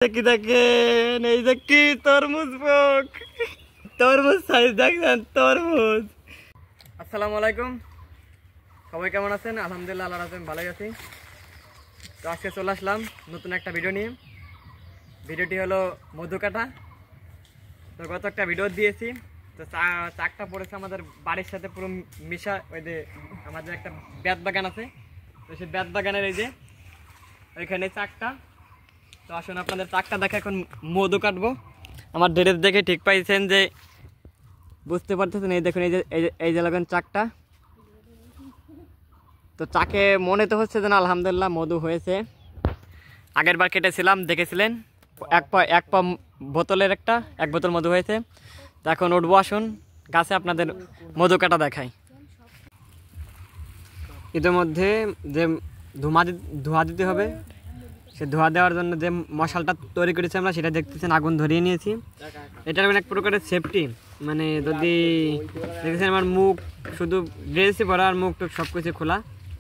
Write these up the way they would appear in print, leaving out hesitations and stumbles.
কি দেখেন, এই যে কি তরমুজ বক, তরমুজ সাইজ দেখেন, তরমুজ। আসসালামু আলাইকুম, সবাই কেমন আছেন? আলহামদুলিল্লাহ, আল্লাহর রাহমতে ভালোই আছি। তো আজকে চলে আসলাম নতুন একটা ভিডিও নিয়ে। ভিডিওটি হলো মধু কাটা। তো গত একটা ভিডিও দিয়েছি, তো চাকটা পড়েছে আমাদের বাড়ির সাথে পুরো মিশা। ওই যে আমাদের একটা বেত বাগান আছে, তো সেই বেত বাগানের এই যে ওইখানে চাকটা। তো আসুন আপনাদের চাকটা দেখে এখন মধু কাটবো। আমার ড্রেস দেখে ঠিক পাইছেন যে বুঝতে পারতেছেন। এই দেখুন, এই যে লাগান চাকটা। তো চাকে মনে তো হচ্ছে যে না, আলহামদুলিল্লাহ মধু হয়েছে। আগের বার কেটেছিলাম, দেখেছিলেন এক পা বোতলের এক বোতল মধু হয়েছে। তো এখন উঠবো, আসুন গাছে আপনাদের মধু কাটা দেখাই। ইতিমধ্যে যে ধোঁয়া দিতে হবে, সে ধোঁয়া দেওয়ার জন্য যে মশালটা তৈরি করেছি আমরা, সেটা দেখতেছেন আগুন ধরিয়ে নিয়েছি। এটার এক প্রকারের সেফটি, মানে যদি দেখতেছেন আমার মুখ শুধু ড্রেসই পরা আর মুখ টুক সব কিছু খোলা,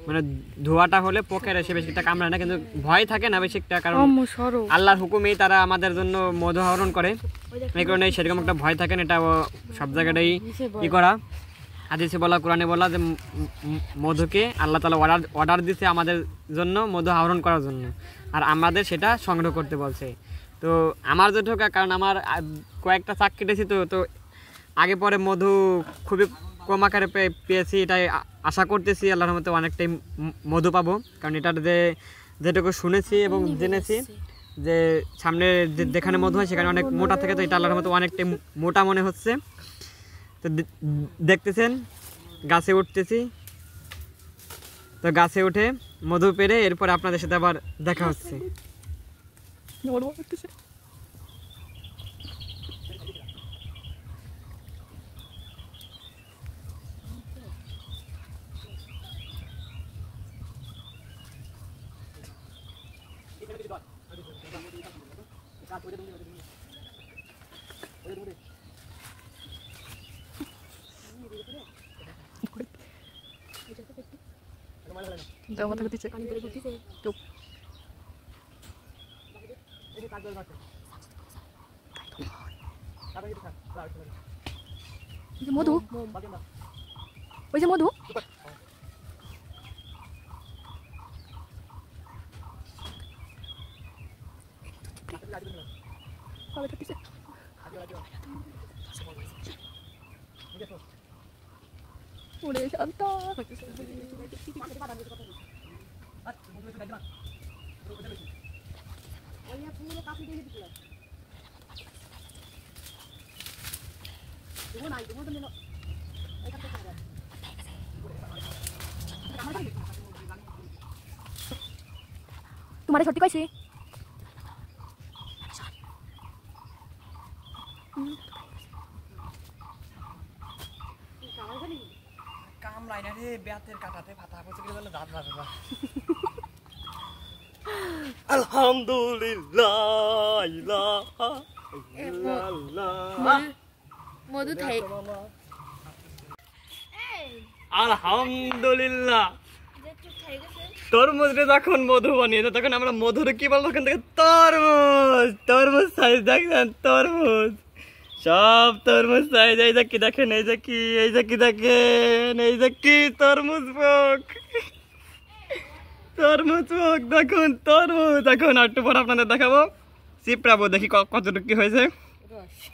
মানে ধোঁয়াটা হলে পোকের এসে বেশিটা কামড়ায় না, কিন্তু ভয় থাকে না বেশিটা, কারণ আল্লাহর হুকুমেই তারা আমাদের জন্য মধু আহরণ করে। এই কারণে সেরকম একটা ভয় থাকে না। এটা সব জায়গাটাই ই করা, হাদিসে বলা, কোরআনে বলা যে মধুকে আল্লাহ তাআলা অর্ডার দিছে আমাদের জন্য মধু আহরণ করার জন্য, আর আমাদের সেটা সংগ্রহ করতে বলছে। তো আমার যেটুকু, কারণ আমার কয়েকটা চাক কেটেছি, তো আগে পরে মধু খুবই কম আকারে পেয়েছি। এটাই আশা করতেছি আল্লাহর রহমতে অনেকটাই মধু পাবো, কারণ এটার যেটুকু শুনেছি এবং জেনেছি যে সামনে যেখানে মধু হয় সেখানে অনেক মোটা থাকে। তো এটা আল্লাহর রহমতে অনেকটাই মোটা মনে হচ্ছে। তো দেখতেছেন গাছে উঠতেছি, তো গাছে উঠে মধু পেরে এরপর আপনাদের সাথে আবার দেখা হচ্ছে। মধু, ওই যে মধু, ওরে শান্তা। তোমারে সত্যি কইছি, কামলাই না রে, বেতের কাটাতে ফাটা পড়ছে কি বলে, দাঁত ভাঙা। আলহামদুলিল্লাহ, ইলাহা ইল্লাল্লাহ, মধু খাই। আলহামদুলিল্লাহ। তরমুজ রে যখন মধু বানিয়েছে তখন আমরা মধুর কি বলবো, ওখান থেকে তরমুজ, তরমুজ সাইজ দেখেন, তরমুজ, সব তরমুজ সাইজ। এই যে কি দেখেন, এই যে কি, এই যে কি দেখেন, এই যে কি তরমুজ বক, তরমুজ বক দেখুন, তরমুজ। এখন একটু পর আপনাদের দেখাবো, চিপড়াবো, দেখি কতটুকু কি হয়েছে।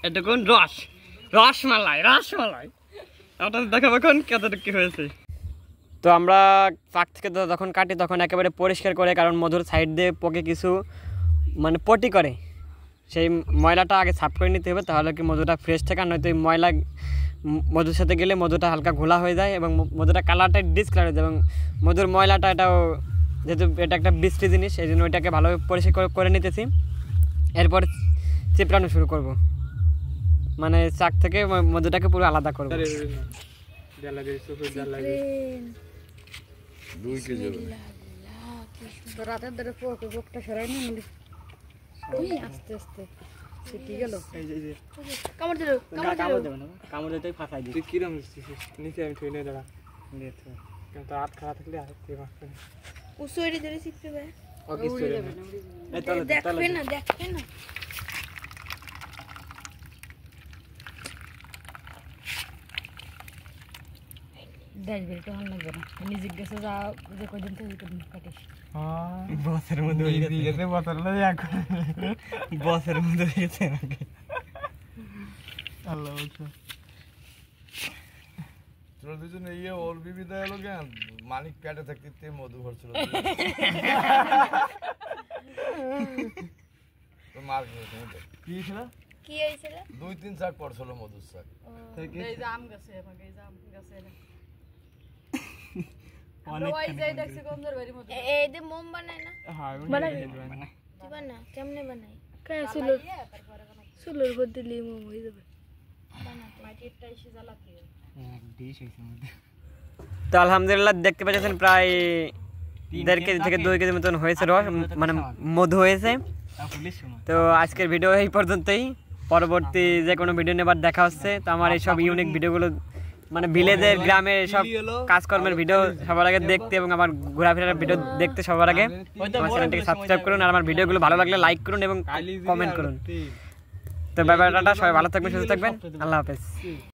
এটুকুন রসমালাই, রসমালাই আপনাদের দেখাবো এখন কতটুকু কি হয়েছে। তো আমরা চাক থেকে যখন কাটি তখন একেবারে পরিষ্কার করে, কারণ মধুর সাইড দিয়ে পোকে কিছু মানে পটি করে, সেই ময়লাটা আগে সাফ করে নিতে হবে, তাহলে কি মধুটা ফ্রেশ থাকে। আর নয়তো এই ময়লা মধুর সাথে গেলে মধুটা হালকা ঘোলা হয়ে যায় এবং মধুটা কালারটা ডিসকালার হয়ে যায়, এবং মধুর ময়লাটা এটাও, যেহেতু এটা একটা বৃষ্টি জিনিস, এই জন্য ওইটাকে ভালোভাবে পরিষ্কার করে নিতেছি। এরপর চিপড়ানো শুরু করব, মানে চাক থেকে মধুটাকে পুরো আলাদা করব। 2 কেজি তো রাতের ধরে পোকটা সরাই না, আস্তে আস্তে ছিটি গেল। কামড় দিল, কামড় দিতে ফাঁসাই দিই। তুই কিরম নিচে আমি ঠুই দাঁড়া, তো হাত খারাপ থাকলে আর কি মারতে উসুরি ধরে শিখতে হবে। ও কিছু উড়ে করে যাবে না। না, উড়ে যাবে না। এই তাহলে দেখবে না দেখবে না দেখবে একটু ভালো লাগবে না আমি জিজ্ঞাসা যা যে কদিন থেকে কদিন কাটিস বসের মধ্যে হয়ে গেছে বিয়েতে বোতল লই এখন বসের মধ্যে হয়ে গেছে নাকি আল্লাহ বলছে তোরা দুজনে ইয়ে ওর বিবিধা এলো কেন মানিক পেটে থাকতে মধু ভরছিল তো মার খেয়েছে কি ছিল কি হয়েছিল 2-3 শাক পড়ছিল মধুর শাক এই যে আম গাছে আমাকে এই যে আম গাছে অনেক এই যে মোম বানায় না হ্যাঁ কি বানা কেমনে বানায় কে চুলোর উপর দিলে মোম হয়ে যাবে মাটিরটা এসে জ্বালাতে এক ডিশ হইছে মধ্যে তো আলহামদুলিল্লাহ দেখতে পাচ্ছেন প্রায় 1.5 কেজি থেকে 2 কেজি মতন হয়েছে রস মানে মধু হয়েছে তো আজকের ভিডিও এই পর্যন্তই পরবর্তী যে কোনো ভিডিও নেবার দেখা হচ্ছে তো আমার এই সব ইউনিক ভিডিওগুলো মানে ভিলেজের গ্রামের সব কাজকর্মের ভিডিও সবার আগে দেখতে এবং আমার ঘোরাফেরার ভিডিও দেখতে সবার আগে আমার চ্যানেলটিকে সাবস্ক্রাইব করুন আর আমার ভিডিওগুলো ভালো লাগলে লাইক করুন এবং কমেন্ট করুন তো ব্যাপারটা সবাই ভালো থাকবেন সুস্থ থাকবেন আল্লাহ হাফেজ